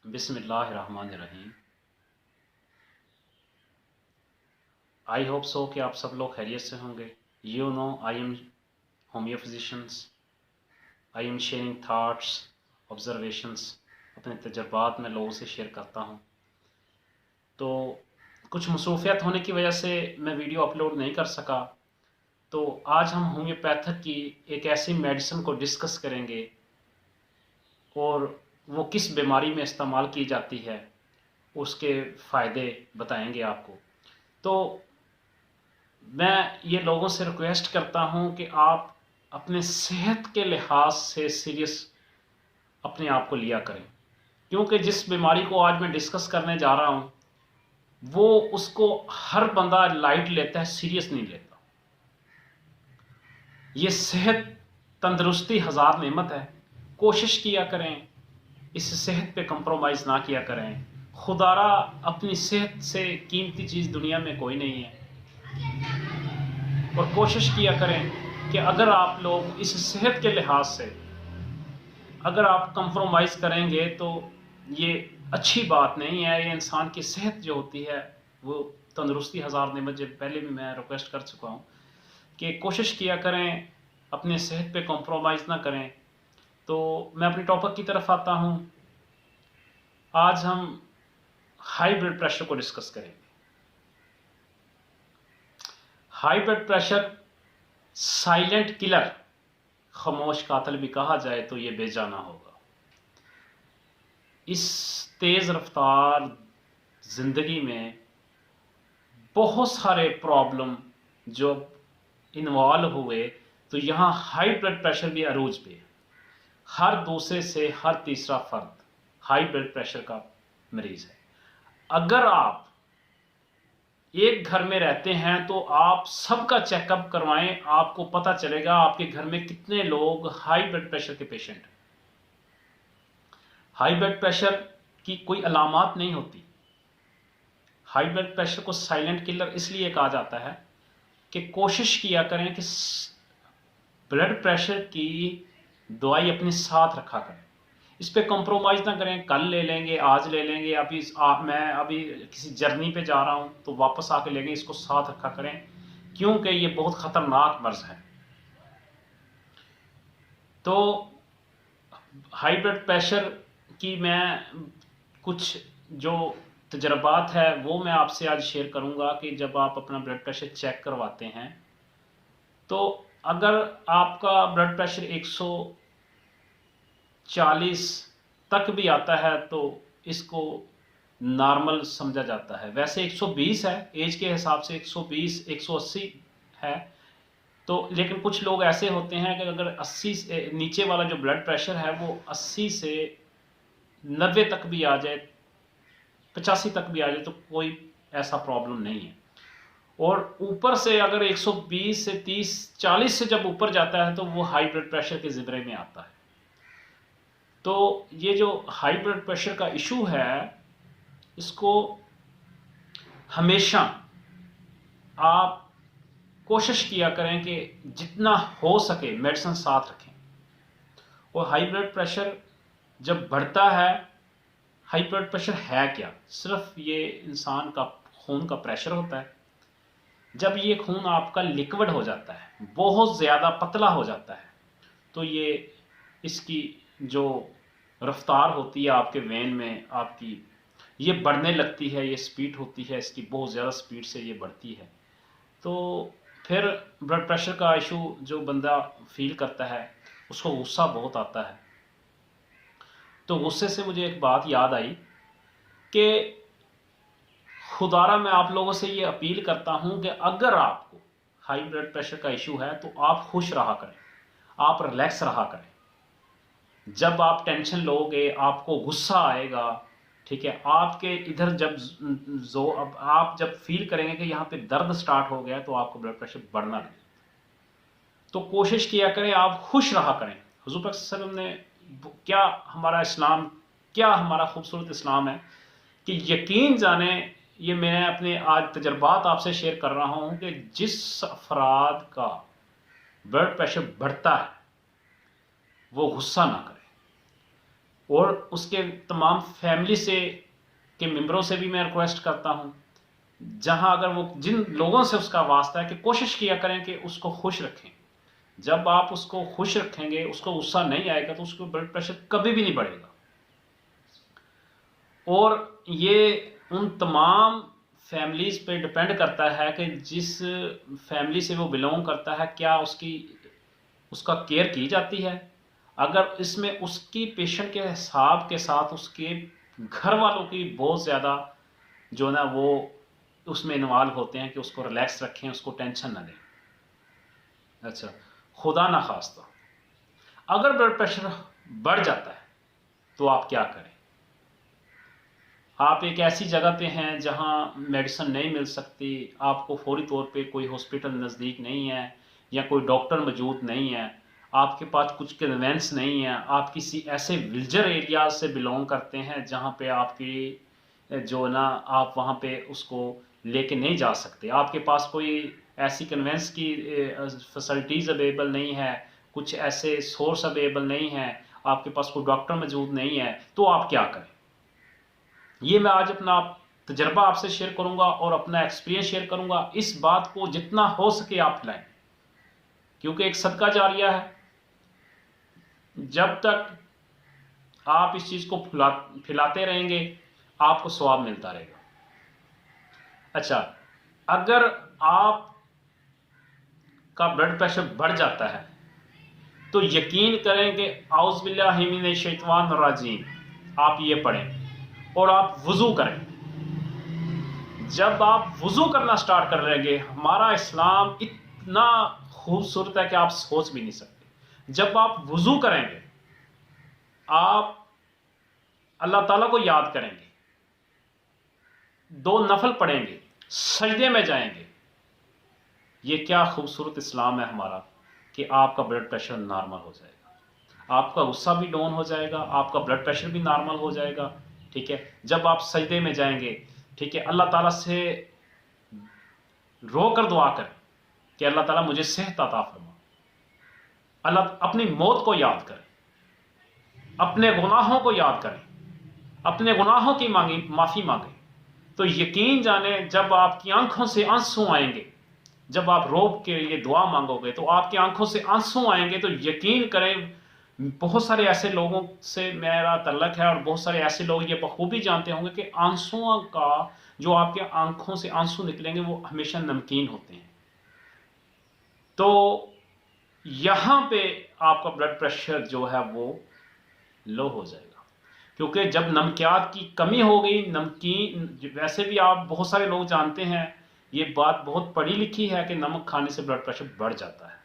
बिस्मिल्लाहिर्रहमानिर्रहीम। I hope so कि आप सब लोग खैरियत से होंगे। You know I am homeo physicians. I am sharing thoughts, observations, अपने तजर्बात में लोगों से शेयर करता हूँ। तो कुछ मसरूफियत होने की वजह से मैं वीडियो अपलोड नहीं कर सका। तो आज हम होम्योपैथिक की एक ऐसी मेडिसिन को डिस्कस करेंगे और वो किस बीमारी में इस्तेमाल की जाती है, उसके फ़ायदे बताएंगे आपको। तो मैं ये लोगों से रिक्वेस्ट करता हूँ कि आप अपने सेहत के लिहाज से सीरियस अपने आप को लिया करें, क्योंकि जिस बीमारी को आज मैं डिस्कस करने जा रहा हूँ वो उसको हर बंदा लाइट लेता है, सीरियस नहीं लेता। ये सेहत तंदुरुस्ती हज़ार नेमत है। कोशिश किया करें, इस सेहत पे कंप्रोमाइज़ ना किया करें। खुदारा अपनी सेहत से कीमती चीज़ दुनिया में कोई नहीं है। और कोशिश किया करें कि अगर आप लोग इस सेहत के लिहाज से अगर आप कंप्रोमाइज़ करेंगे तो ये अच्छी बात नहीं है। ये इंसान की सेहत जो होती है वो तंदुरुस्ती हज़ार नेमत, जब पहले भी मैं रिक्वेस्ट कर चुका हूँ कि कोशिश किया करें अपने सेहत पे कंप्रोमाइज़ ना करें। तो मैं अपनी टॉपिक की तरफ आता हूँ। आज हम हाई ब्लड प्रेशर को डिस्कस करेंगे। High blood pressure silent killer, खामोश कातिल भी कहा जाए तो ये बेजाना होगा। इस तेज रफ्तार जिंदगी में बहुत सारे प्रॉब्लम जो इन्वॉल्व हुए, तो यहाँ हाई ब्लड प्रेशर भी अरूज पे है। हर दूसरे से हर तीसरा फर्द हाई ब्लड प्रेशर का मरीज है। अगर आप एक घर में रहते हैं तो आप सबका चेकअप करवाएं, आपको पता चलेगा आपके घर में कितने लोग हाई ब्लड प्रेशर के पेशेंट हैं। हाई ब्लड प्रेशर की कोई अलामात नहीं होती। हाई ब्लड प्रेशर को साइलेंट किलर इसलिए कहा जाता है कि कोशिश किया करें कि ब्लड प्रेशर की दवाई अपने साथ रखा करें। इस पे कॉम्प्रोमाइज़ ना करें, कल ले लेंगे, आज ले लेंगे, मैं अभी किसी जर्नी पे जा रहा हूँ तो वापस आके लेंगे, इसको साथ रखा करें, क्योंकि ये बहुत ख़तरनाक मर्ज़ है। तो हाई ब्लड प्रेशर की मैं कुछ जो तजर्बात है वो मैं आपसे आज शेयर करूँगा कि जब आप अपना ब्लड प्रेशर चेक करवाते हैं तो अगर आपका ब्लड प्रेशर 140 तक भी आता है तो इसको नॉर्मल समझा जाता है। वैसे 120 है, एज के हिसाब से 120 180 है। तो लेकिन कुछ लोग ऐसे होते हैं कि अगर 80 से नीचे वाला जो ब्लड प्रेशर है वो 80 से 90 तक भी आ जाए, 85 तक भी आ जाए तो कोई ऐसा प्रॉब्लम नहीं है। और ऊपर से अगर 120 से 30 40 से जब ऊपर जाता है तो वो हाई ब्लड प्रेशर के ज़िम्मे में आता है। तो ये जो हाई ब्लड प्रेशर का इशू है, इसको हमेशा आप कोशिश किया करें कि जितना हो सके मेडिसिन साथ रखें। और हाई ब्लड प्रेशर जब बढ़ता है, हाई ब्लड प्रेशर है क्या? सिर्फ ये इंसान का खून का प्रेशर होता है। जब ये खून आपका लिक्विड हो जाता है, बहुत ज़्यादा पतला हो जाता है, तो ये इसकी जो रफ्तार होती है आपके वेन में आपकी, ये बढ़ने लगती है, ये स्पीड होती है इसकी, बहुत ज़्यादा स्पीड से ये बढ़ती है। तो फिर ब्लड प्रेशर का इशू जो बंदा फील करता है उसको गुस्सा बहुत आता है। तो गुस्से से मुझे एक बात याद आई कि खुदारा मैं आप लोगों से ये अपील करता हूँ कि अगर आपको हाई ब्लड प्रेशर का इशू है तो आप खुश रहा करें, आप रिलैक्स रहा करें। जब आप टेंशन लोगे आपको गुस्सा आएगा, ठीक है, आपके इधर जब जो अब आप जब फील करेंगे कि यहाँ पे दर्द स्टार्ट हो गया तो आपको ब्लड प्रेशर बढ़ना नहीं। तो कोशिश किया करें आप खुश रहा करें। हुजूर पाक सल्लल्लाहु अलैहि वसल्लम ने क्या हमारा इस्लाम, क्या हमारा खूबसूरत इस्लाम है कि यकीन जाने, ये मैं अपने आज तजर्बात आपसे शेयर कर रहा हूँ कि जिस अफराद का ब्लड प्रेशर बढ़ता है वो गुस्सा ना करे। और उसके तमाम फैमिली से के मेंबरों से भी मैं रिक्वेस्ट करता हूँ, जहाँ अगर वो जिन लोगों से उसका वास्ता है, कि कोशिश किया करें कि उसको खुश रखें। जब आप उसको खुश रखेंगे, उसको गुस्सा नहीं आएगा, तो उसको ब्लड प्रेशर कभी भी नहीं बढ़ेगा। और ये उन तमाम फैमिलीज़ पे डिपेंड करता है कि जिस फैमिली से वो बिलोंग करता है, क्या उसका केयर की जाती है। अगर इसमें उसकी पेशेंट के हिसाब के साथ उसके घर वालों की बहुत ज़्यादा जो ना वो उसमें इन्वॉल्व होते हैं कि उसको रिलैक्स रखें, उसको टेंशन ना दें। अच्छा, खुदा ना खास्ता अगर ब्लड प्रेशर बढ़ जाता है तो आप क्या करें? आप एक ऐसी जगह पे हैं जहां मेडिसिन नहीं मिल सकती, आपको फौरी तौर पे कोई हॉस्पिटल नज़दीक नहीं है या कोई डॉक्टर मौजूद नहीं है, आपके पास कुछ कन्वेंस नहीं है, आप किसी ऐसे विल्जर एरिया से बिलोंग करते हैं जहां पे आपकी जो ना आप वहां पे उसको लेके नहीं जा सकते, आपके पास कोई ऐसी कन्वेंस की फैसिलिटीज़ अवेलेबल नहीं है, कुछ ऐसे सोर्स अवेलेबल नहीं है, आपके पास कोई डॉक्टर मौजूद नहीं है, तो आप क्या करें? ये मैं आज अपना तजर्बा आपसे शेयर करूंगा और अपना एक्सपीरियंस शेयर करूंगा। इस बात को जितना हो सके आप फैलाएं, क्योंकि एक सदका जारिया है। जब तक आप इस चीज़ को फैलाते रहेंगे, आपको सवाब मिलता रहेगा। अच्छा, अगर आप का ब्लड प्रेशर बढ़ जाता है तो यकीन करें कि औज़ बिल्लाहि मिनश शैतानिर रजीम आप ये पढ़ें और आप वज़ू करें। जब आप वज़ू करना स्टार्ट कर लेंगे, हमारा इस्लाम इतना खूबसूरत है कि आप सोच भी नहीं सकते। जब आप वज़ू करेंगे, आप अल्लाह ताला को याद करेंगे, 2 नफल पढ़ेंगे, सजदे में जाएंगे। ये क्या खूबसूरत इस्लाम है हमारा कि आपका ब्लड प्रेशर नॉर्मल हो जाएगा, आपका गुस्सा भी डाउन हो जाएगा, आपका ब्लड प्रेशर भी नॉर्मल हो जाएगा। ठीक है, जब आप सजदे में जाएंगे, ठीक है, अल्लाह ताला से रो कर दुआ करें कि अल्लाह ताला मुझे सेहत अता फरमा। अल्लाह अपनी मौत को याद करें, अपने गुनाहों को याद करें, अपने गुनाहों की माफ़ी मांगें। तो यकीन जाने जब आपकी आंखों से आंसू आएंगे, जब आप रोब के लिए दुआ मांगोगे तो आपकी आंखों से आंसू आएंगे, तो यकीन करें बहुत सारे ऐसे लोगों से मेरा तल्लक है और बहुत सारे ऐसे लोग ये बखूबी जानते होंगे कि आंसुओं का जो आपके आंखों से आंसू निकलेंगे वो हमेशा नमकीन होते हैं। तो यहाँ पे आपका ब्लड प्रेशर जो है वो लो हो जाएगा, क्योंकि जब नमकियात की कमी हो गई, नमकीन वैसे भी आप बहुत सारे लोग जानते हैं, ये बात बहुत पढ़ी लिखी है कि नमक खाने से ब्लड प्रेशर बढ़ जाता है।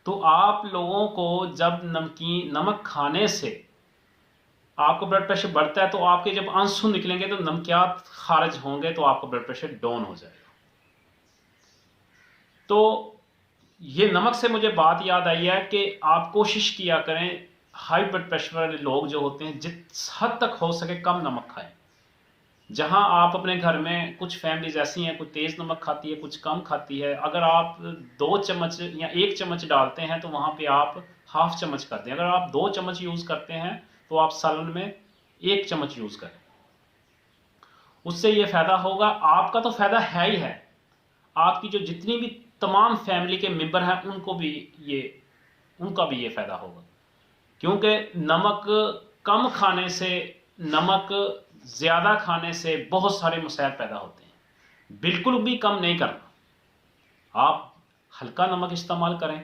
तो आप लोगों को जब नमक खाने से आपका ब्लड प्रेशर बढ़ता है, तो आपके जब आंसू निकलेंगे तो नमकियात खारिज होंगे, तो आपका ब्लड प्रेशर डाउन हो जाएगा। तो ये नमक से मुझे बात याद आई है कि आप कोशिश किया करें, हाई ब्लड प्रेशर वाले लोग जो होते हैं जिस हद तक हो सके कम नमक खाएं। जहां आप अपने घर में कुछ फैमिलीज ऐसी हैं, कुछ तेज़ नमक खाती है, कुछ कम खाती है, अगर आप 2 चम्मच या 1 चम्मच डालते हैं तो वहां पे आप हाफ चम्मच कर दें। अगर आप 2 चम्मच यूज़ करते हैं तो आप सालन में 1 चम्मच यूज़ करें। उससे ये फ़ायदा होगा, आपका तो फ़ायदा है ही है, आपकी जो जितनी भी तमाम फैमिली के मेंबर हैं उनका भी ये फ़ायदा होगा। क्योंकि नमक कम खाने से, नमक ज़्यादा खाने से बहुत सारे मसाइल पैदा होते हैं। बिल्कुल भी कम नहीं करना, आप हल्का नमक इस्तेमाल करें।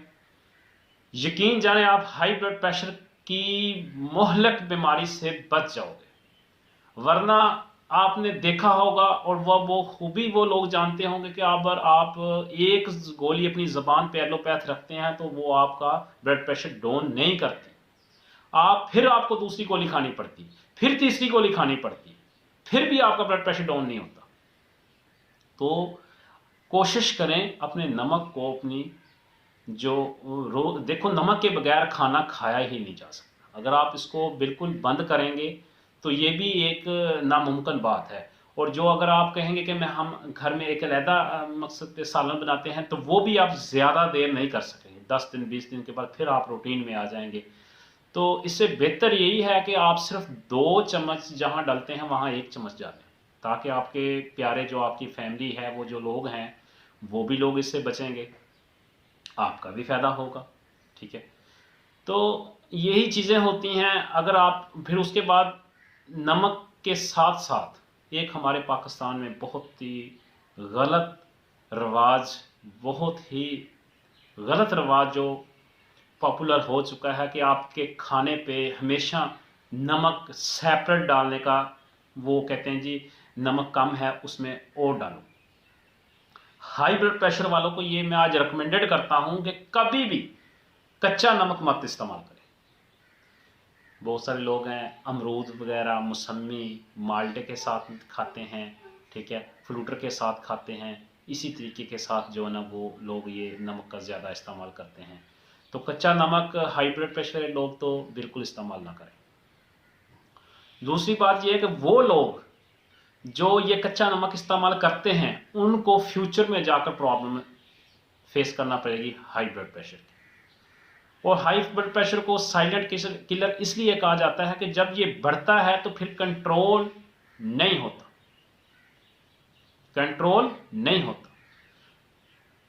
यकीन जाने आप हाई ब्लड प्रेशर की मुहलक बीमारी से बच जाओगे। वरना आपने देखा होगा और वो खूबी वो लोग जानते होंगे कि अगर आप एक गोली अपनी ज़बान पे एलोपैथ रखते हैं तो वो आपका ब्लड प्रेशर डाउन नहीं करती, फिर आपको दूसरी गोली खानी पड़ती, फिर तीसरी गोली खानी पड़ती, फिर भी आपका ब्लड प्रेशर डाउन नहीं होता। तो कोशिश करें अपने नमक को, अपनी जो देखो, नमक के बगैर खाना खाया ही नहीं जा सकता। अगर आप इसको बिल्कुल बंद करेंगे तो ये भी एक नामुमकिन बात है। और जो अगर आप कहेंगे कि हम घर में एक अलहदा मकसद पे सालन बनाते हैं, तो वो भी आप ज़्यादा देर नहीं कर सकेंगे। 10 दिन 20 दिन के बाद फिर आप रूटीन में आ जाएंगे। तो इससे बेहतर यही है कि आप सिर्फ 2 चम्मच जहाँ डालते हैं वहाँ 1 चम्मच डालें, ताकि आपके प्यारे जो आपकी फैमिली है, वो जो लोग हैं, वो भी लोग इससे बचेंगे, आपका भी फ़ायदा होगा। ठीक है, तो यही चीज़ें होती हैं। अगर आप फिर उसके बाद नमक के साथ साथ एक हमारे पाकिस्तान में बहुत ही गलत रवाज, बहुत ही गलत रवाज जो पॉपुलर हो चुका है कि आपके खाने पे हमेशा नमक सेपरेट डालने का, वो कहते हैं जी नमक कम है उसमें और डालो। हाई ब्लड प्रेशर वालों को ये मैं आज रिकमेंडेड करता हूं कि कभी भी कच्चा नमक मत इस्तेमाल करें। बहुत सारे लोग हैं अमरूद वगैरह, मौसमी, माल्टे के साथ खाते हैं, ठीक है, फ्रूटर के साथ खाते हैं, इसी तरीके के साथ जो है ना वो लोग ये नमक का ज़्यादा इस्तेमाल करते हैं। तो कच्चा नमक हाई ब्लड प्रेशर लोग तो बिल्कुल इस्तेमाल ना करें। दूसरी बात ये है कि वो लोग जो ये कच्चा नमक इस्तेमाल करते हैं उनको फ्यूचर में जाकर प्रॉब्लम फेस करना पड़ेगी हाई ब्लड प्रेशर की। और हाई ब्लड प्रेशर को साइलेंट किलर इसलिए कहा जाता है कि जब ये बढ़ता है तो फिर कंट्रोल नहीं होता, कंट्रोल नहीं होता।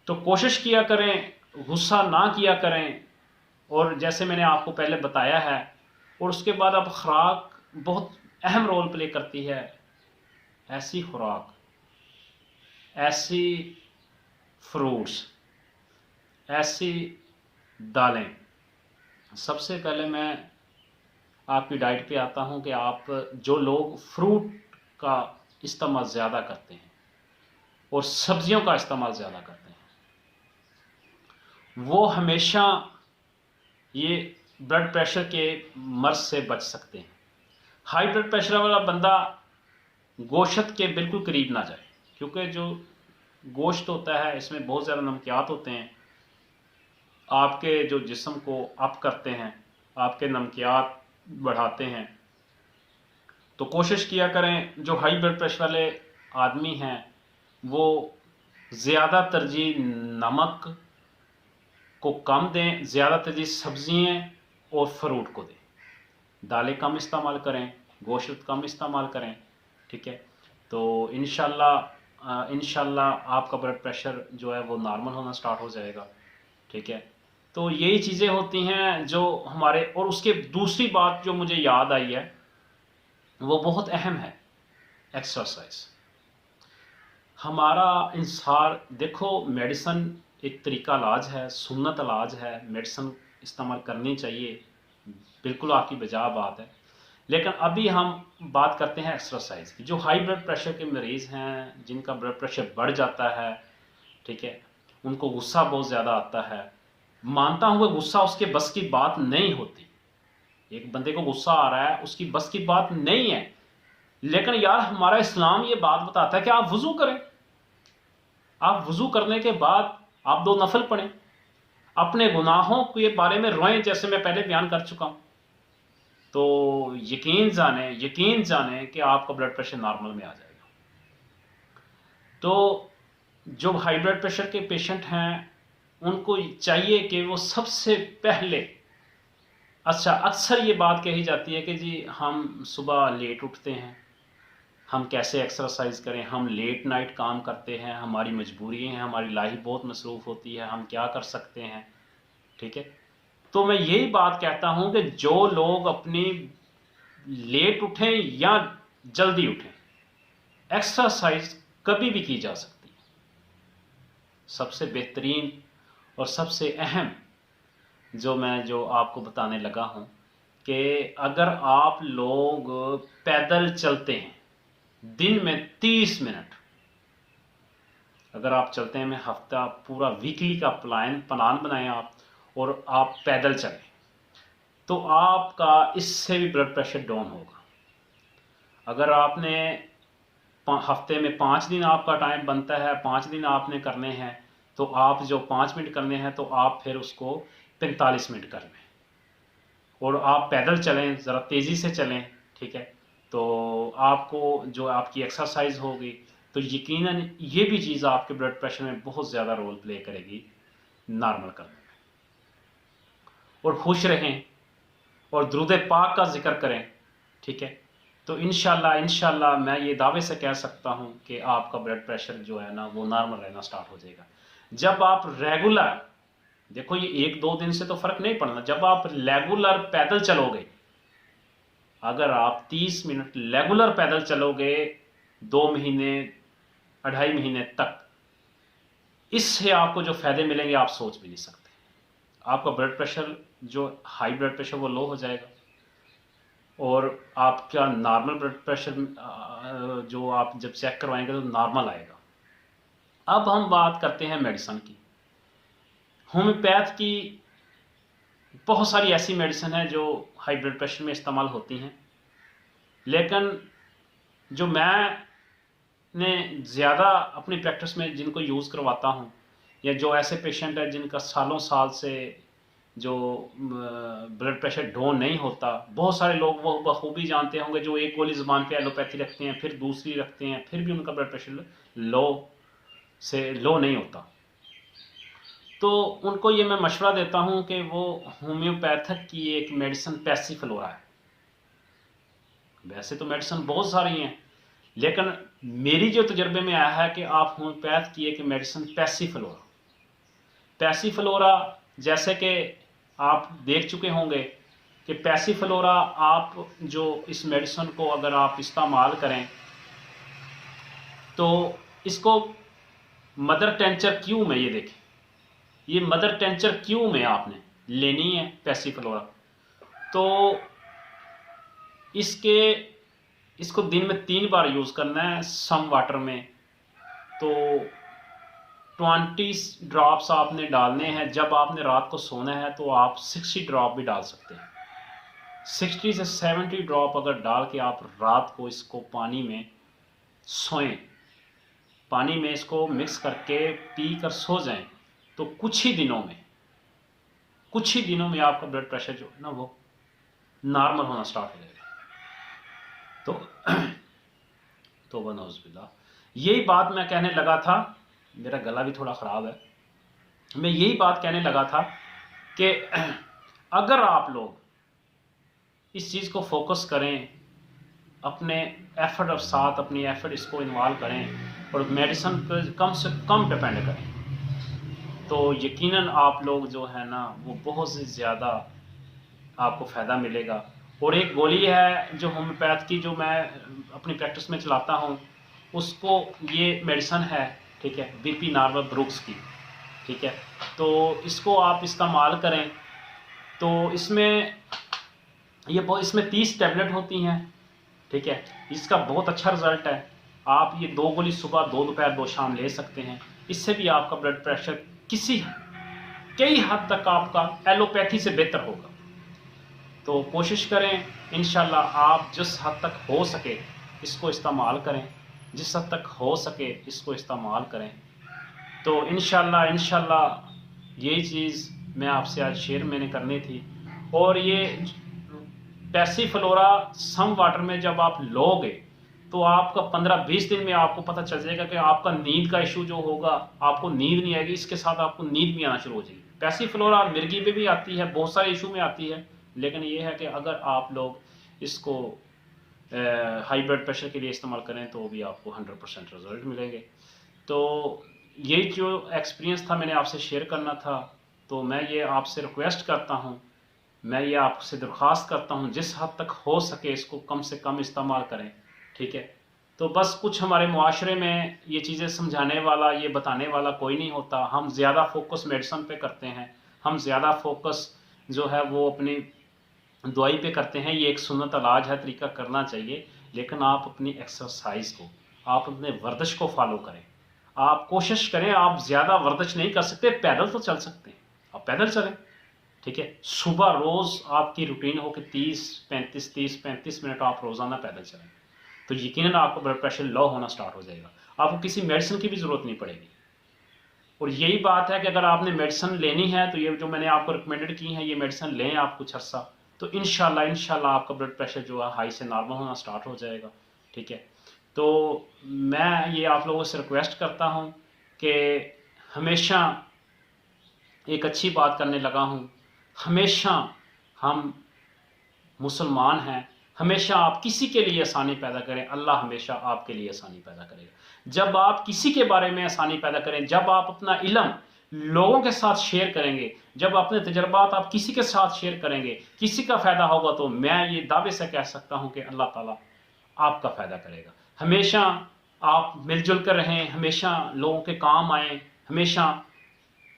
तो कोशिश किया करें, गुस्सा ना किया करें। और जैसे मैंने आपको पहले बताया है, और उसके बाद अब खुराक बहुत अहम रोल प्ले करती है। ऐसी खुराक, ऐसी फ्रूट्स, ऐसी दालें। सबसे पहले मैं आपकी डाइट पे आता हूं कि आप जो लोग फ्रूट का इस्तेमाल ज़्यादा करते हैं और सब्जियों का इस्तेमाल ज़्यादा करते हैं, वो हमेशा ये ब्लड प्रेशर के मर्ज से बच सकते हैं। हाई ब्लड प्रेशर वाला बंदा गोश्त के बिल्कुल करीब ना जाए, क्योंकि जो गोश्त होता है इसमें बहुत ज़्यादा नमकियात होते हैं, आपके जो जिस्म को अप करते हैं, आपके नमकियात बढ़ाते हैं। तो कोशिश किया करें जो हाई ब्लड प्रेशर वाले आदमी हैं वो ज़्यादा तरजीह नमक को कम दें, ज़्यादा तरजीह सब्जियाँ और फ्रूट को दें, दालें कम इस्तेमाल करें, गोश्त कम इस्तेमाल करें। ठीक है, तो इंशाल्लाह आपका ब्लड प्रेशर जो है वो नॉर्मल होना स्टार्ट हो जाएगा। ठीक है, तो यही चीज़ें होती हैं जो हमारे। और उसके दूसरी बात जो मुझे याद आई है वो बहुत अहम है, एक्सरसाइज। हमारा इंसान देखो, मेडिसिन एक तरीका इलाज है, सुन्नत इलाज है, मेडिसिन इस्तेमाल करनी चाहिए, बिल्कुल आपकी बजा बात है। लेकिन अभी हम बात करते हैं एक्सरसाइज की। जो हाई ब्लड प्रेशर के मरीज़ हैं, जिनका ब्लड प्रेशर बढ़ जाता है, ठीक है, उनको गुस्सा बहुत ज़्यादा आता है। मानता हूँ कि गुस्सा उसके बस की बात नहीं होती, एक बंदे को गुस्सा आ रहा है उसकी बस की बात नहीं है, लेकिन यार हमारा इस्लाम ये बात बताता है कि आप वुज़ू करें, आप वुज़ू करने के बाद आप 2 नफल पढ़ें, अपने गुनाहों के बारे में रोएं, जैसे मैं पहले बयान कर चुका हूँ। तो यकीन जाने कि आपका ब्लड प्रेशर नॉर्मल में आ जाएगा। तो जो हाई ब्लड प्रेशर के पेशेंट हैं उनको चाहिए कि वो सबसे पहले, अच्छा अक्सर ये बात कही जाती है कि जी हम सुबह लेट उठते हैं, हम कैसे एक्सरसाइज करें, हम लेट नाइट काम करते हैं, हमारी मजबूरी हैं, हमारी लाइफ बहुत मसरूफ़ होती है, हम क्या कर सकते हैं। ठीक है, तो मैं यही बात कहता हूं कि जो लोग अपनी लेट उठें या जल्दी उठें, एक्सरसाइज कभी भी की जा सकती है। सबसे बेहतरीन और सबसे अहम जो आपको बताने लगा हूं कि अगर आप लोग पैदल चलते हैं दिन में 30 मिनट, अगर आप चलते हैं, मैं हफ्ता पूरा वीकली का प्लान बनाएं आप, और आप पैदल चलें, तो आपका इससे भी ब्लड प्रेशर डाउन होगा। अगर आपने हफ्ते में 5 दिन आपका टाइम बनता है, 5 दिन आपने करने हैं, तो आप जो 5 मिनट करने हैं तो आप फिर उसको 45 मिनट कर लें, और आप पैदल चलें, ज़रा तेज़ी से चलें। ठीक है, तो आपको जो आपकी एक्सरसाइज होगी तो यकीनन ये भी चीज़ आपके ब्लड प्रेशर में बहुत ज़्यादा रोल प्ले करेगी नॉर्मल करने में। और खुश रहें, और दुरूद पाक का जिक्र करें, ठीक है, तो इंशाल्लाह मैं ये दावे से कह सकता हूँ कि आपका ब्लड प्रेशर जो है ना वो नॉर्मल रहना स्टार्ट हो जाएगा। जब आप रेगुलर, देखो ये 1-2 दिन से तो फ़र्क नहीं पड़ना, जब आप रेगुलर पैदल चलोगे, अगर आप 30 मिनट रेगुलर पैदल चलोगे 2 महीने 2.5 महीने तक, इससे आपको जो फ़ायदे मिलेंगे आप सोच भी नहीं सकते। आपका ब्लड प्रेशर जो हाई ब्लड प्रेशर वो लो हो जाएगा और आपका नॉर्मल ब्लड प्रेशर जो आप जब चेक करवाएंगे तो नॉर्मल आएगा। अब हम बात करते हैं मेडिसिन की। होम्योपैथ की बहुत सारी ऐसी मेडिसिन है जो हाई ब्लड प्रेशर में इस्तेमाल होती हैं, लेकिन जो मैंने ज़्यादा अपनी प्रैक्टिस में जिनको यूज़ करवाता हूँ, या जो ऐसे पेशेंट है जिनका सालों साल से जो ब्लड प्रेशर डाउन नहीं होता, बहुत सारे लोग वो बखूबी जानते होंगे जो एक गोली ज़ुबान पे एलोपैथी रखते हैं, फिर दूसरी रखते हैं, फिर भी उनका ब्लड प्रेशर लो नहीं होता। तो उनको ये मैं मशवरा देता हूँ कि वो होम्योपैथिक की एक मेडिसिन पैसिफ्लोरा है। वैसे तो मेडिसिन बहुत सारी हैं, लेकिन मेरी जो तजर्बे में आया है कि आप होम्योपैथ की एक मेडिसिन पैसिफ्लोरा, जैसे कि आप देख चुके होंगे कि पैसिफ्लोरा आप जो इस मेडिसिन को अगर आप इस्तेमाल करें तो इसको मदर टेंचर क्यू में, ये देखें, ये मदर टेंचर क्यू में आपने लेनी है पैसिफ्लोरा। तो इसको दिन में 3 बार यूज़ करना है सम वाटर में। तो 20 ड्रॉप्स आपने डालने हैं। जब आपने रात को सोना है तो आप 60 ड्रॉप भी डाल सकते हैं। 60 से 70 ड्रॉप अगर डाल के आप रात को इसको पानी में सोएं, पानी में इसको मिक्स करके पी कर सो जाएं, तो कुछ ही दिनों में आपका ब्लड प्रेशर जो है ना वो नॉर्मल होना स्टार्ट हो जाएगा। तो बनौज़बिल्लाह, यही बात मैं कहने लगा था, मेरा गला भी थोड़ा ख़राब है, मैं यही बात कहने लगा था कि अगर आप लोग इस चीज़ को फोकस करें, अपने एफर्ट और साथ अपनी एफर्ट इसको इन्वॉल्व करें और मेडिसिन पर कम से कम डिपेंड करें, तो यकीनन आप लोग जो है ना वो बहुत से ज़्यादा आपको फ़ायदा मिलेगा। और एक गोली है जो होम्योपैथ की जो मैं अपनी प्रैक्टिस में चलाता हूँ, उसको ये मेडिसिन है, ठीक है, बीपी नॉर्मल ब्रुक्स की, ठीक है, तो इसको आप इस्तेमाल करें। तो इसमें 30 टैबलेट होती हैं, ठीक है, इसका बहुत अच्छा रिज़ल्ट है। आप ये 2 गोली सुबह, 2 दोपहर, 2 शाम ले सकते हैं। इससे भी आपका ब्लड प्रेशर कई हद तक आपका एलोपैथी से बेहतर होगा। तो कोशिश करें, इंशाल्लाह आप जिस हद तक हो सके इसको इस्तेमाल करें, जिस हद तक हो सके इसको इस्तेमाल करें। तो इंशाल्लाह यही चीज़ मैं आपसे आज शेयर मैंने करनी थी। और ये पैसिफ्लोरा सम वाटर में जब आप लोगे तो आपका 15-20 दिन में आपको पता चल जाएगा कि आपका नींद का इशू जो होगा, आपको नींद नहीं आएगी, इसके साथ आपको नींद भी आना शुरू हो जाएगी। पैसिफ्लोरा मिर्गी पे भी आती है, बहुत सारे इशू में आती है, लेकिन ये है कि अगर आप लोग इसको हाई ब्लड प्रेशर के लिए इस्तेमाल करें तो भी आपको 100% रिजल्ट मिलेंगे। तो यही जो एक्सपीरियंस था मैंने आपसे शेयर करना था। तो मैं ये आपसे रिक्वेस्ट करता हूँ, मैं ये आपसे दरख्वास्त करता हूँ, जिस हद तक हो सके इसको कम से कम इस्तेमाल करें, ठीक है। तो बस कुछ हमारे मुआशरे में ये चीज़ें समझाने वाला, ये बताने वाला कोई नहीं होता। हम ज़्यादा फोकस मेडिसिन पे करते हैं, हम ज़्यादा फोकस जो है वो अपनी दवाई पे करते हैं। ये एक सुन्नत इलाज है, तरीका करना चाहिए, लेकिन आप अपनी एक्सरसाइज को, आप अपने वर्जिश को फॉलो करें। आप कोशिश करें, आप ज़्यादा वर्जिश नहीं कर सकते, पैदल तो चल सकते हैं, आप पैदल चलें, ठीक है। सुबह रोज़ आपकी रूटीन हो कि 30-35 मिनट आप रोज़ाना पैदल चलें, तो यकीनन आपका ब्लड प्रेशर लो होना स्टार्ट हो जाएगा, आपको किसी मेडिसिन की भी ज़रूरत नहीं पड़ेगी। और यही बात है कि अगर आपने मेडिसिन लेनी है तो ये जो मैंने आपको रिकमेंडेड की हैं ये मेडिसिन लें आप कुछ अर्सा, तो इंशाल्लाह आपका ब्लड प्रेशर जो है हाई से नॉर्मल होना स्टार्ट हो जाएगा, ठीक है। तो मैं ये आप लोगों से रिक्वेस्ट करता हूँ कि हमेशा एक अच्छी बात करने लगा हूँ, हमेशा हम मुसलमान हैं, हमेशा आप किसी के लिए आसानी पैदा करें, अल्लाह हमेशा आपके लिए आसानी पैदा करेगा। जब आप किसी के बारे में आसानी पैदा करें, जब आप अपना इल्म लोगों के साथ शेयर करेंगे, जब अपने तजर्बात आप किसी के साथ शेयर करेंगे, किसी का फ़ायदा होगा, तो मैं ये दावे से कह सकता हूँ कि अल्लाह ताला आपका फ़ायदा करेगा। हमेशा आप मिलजुल कर रहें, हमेशा लोगों के काम आएँ, हमेशा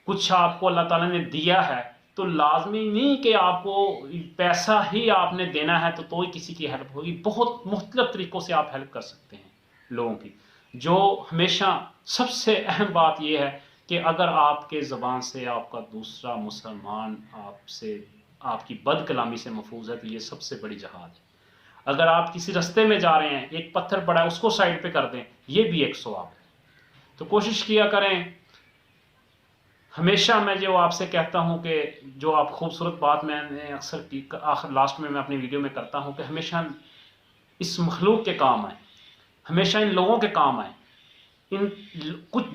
कुछ आपको अल्लाह ताला ने दिया है तो लाजमी नहीं कि आपको पैसा ही आपने देना है तो ही किसी की हेल्प होगी। बहुत मुख्तलिफ तरीक़ों से आप हेल्प कर सकते हैं लोगों की। जो हमेशा सबसे अहम बात यह है कि अगर आपके ज़बान से आपका दूसरा मुसलमान आपसे आपकी बदकलामी से महफूज है तो ये सबसे बड़ी जहाद है। अगर आप किसी रास्ते में जा रहे हैं, एक पत्थर पड़ा है उसको साइड पे कर दें, ये भी एक सवाब है। तो कोशिश किया करें। हमेशा मैं जो आपसे कहता हूँ कि जो आप खूबसूरत बात मैंने अक्सर आखिर लास्ट में मैं अपनी वीडियो में करता हूँ कि हमेशा इस मखलूक के काम आए, हमेशा इन लोगों के काम आए। इन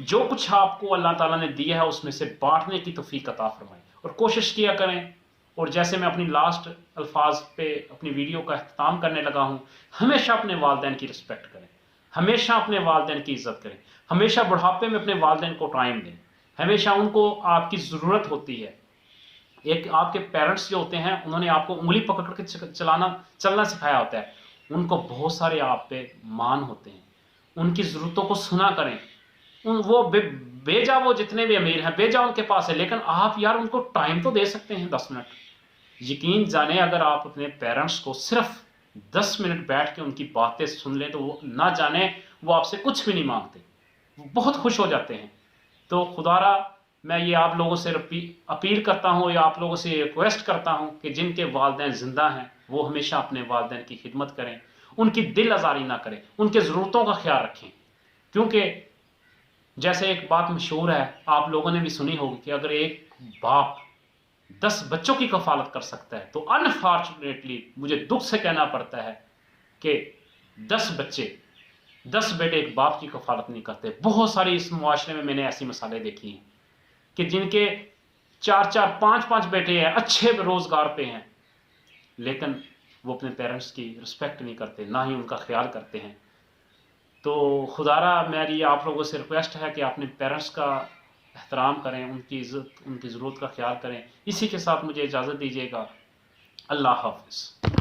जो कुछ आपको अल्लाह ताला ने दिया है उसमें से बांटने की तौफीक अता फरमाए और कोशिश किया करें। और जैसे मैं अपनी लास्ट अल्फाज पे अपनी वीडियो का अख्ताम करने लगा हूँ, हमेशा अपने वालिदैन की रिस्पेक्ट करें, हमेशा अपने वालिदैन की इज़्ज़त करें, हमेशा बुढ़ापे में अपने वालिदैन को टाइम दें, हमेशा उनको आपकी ज़रूरत होती है। एक आपके पेरेंट्स जो होते हैं उन्होंने आपको उंगली पकड़ के चलना सिखाया होता है, उनको बहुत सारे आप पे मान होते हैं, उनकी ज़रूरतों को सुना करें। वो बेजा वो जितने भी अमीर हैं बेजा उनके पास है, लेकिन आप यार उनको टाइम तो दे सकते हैं 10 मिनट। यकीन जाने अगर आप अपने पेरेंट्स को सिर्फ 10 मिनट बैठ के उनकी बातें सुन लें तो वो ना जाने वो आपसे कुछ भी नहीं मांगते, वो बहुत खुश हो जाते हैं। तो खुदारा मैं ये आप लोगों से अपील करता हूँ या आप लोगों से रिक्वेस्ट करता हूँ कि जिनके वालिदैन ज़िंदा हैं वो हमेशा अपने वालिदैन की खिदमत करें, उनकी दिल आज़ारी ना करें, उनके ज़रूरतों का ख्याल रखें। क्योंकि जैसे एक बात मशहूर है, आप लोगों ने भी सुनी होगी कि अगर एक बाप 10 बच्चों की कफ़ालत कर सकता है तो अनफॉर्चुनेटली मुझे दुख से कहना पड़ता है कि 10 बेटे एक बाप की कफ़ालत नहीं करते। बहुत सारी इस मुआशरे में मैंने ऐसी मिसालें देखी हैं कि जिनके 4-4, 5-5 बेटे हैं, अच्छे रोज़गार पे हैं, लेकिन वो अपने पेरेंट्स की रिस्पेक्ट नहीं करते, ना ही उनका ख्याल करते हैं। तो खुदारा मेरी आप लोगों से रिक्वेस्ट है कि अपने पेरेंट्स का एहतराम करें, उनकी इज़्ज़त, उनकी ज़रूरत का ख्याल करें। इसी के साथ मुझे इजाज़त दीजिएगा। अल्लाह हाफ़िज़।